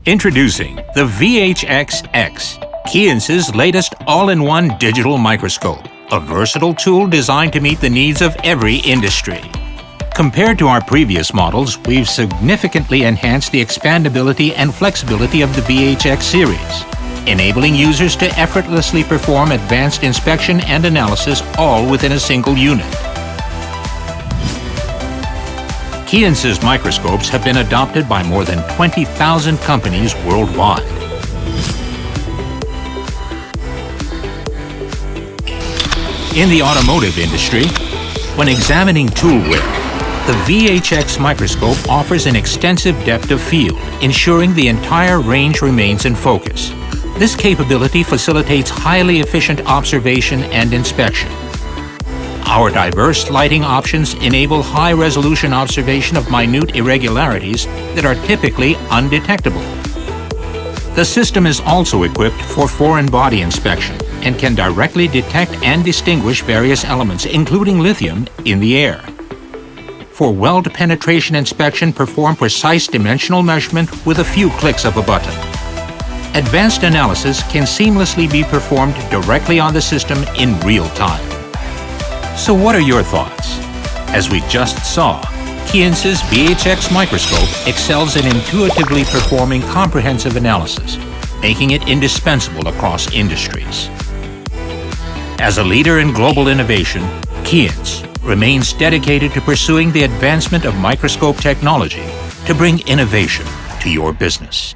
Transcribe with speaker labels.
Speaker 1: Introducing the VHX-X, KEYENCE's latest all-in-one digital microscope, a versatile tool designed to meet the needs of every industry. Compared to our previous models, we've significantly enhanced the expandability and flexibility of the VHX series, enabling users to effortlessly perform advanced inspection and analysis all within a single unit. KEYENCE's microscopes have been adopted by more than 20,000 companies worldwide. In the automotive industry, when examining tool wear, the VHX microscope offers an extensive depth of field, ensuring the entire range remains in focus. This capability facilitates highly efficient observation and inspection. Our diverse lighting options enable high-resolution observation of minute irregularities that are typically undetectable. The system is also equipped for foreign body inspection and can directly detect and distinguish various elements, including lithium, in the air. For weld penetration inspection, perform precise dimensional measurement with a few clicks of a button. Advanced analysis can seamlessly be performed directly on the system in real time. So what are your thoughts? As we just saw, KEYENCE's VHX microscope excels in intuitively performing comprehensive analysis, making it indispensable across industries. As a leader in global innovation, KEYENCE remains dedicated to pursuing the advancement of microscope technology to bring innovation to your business.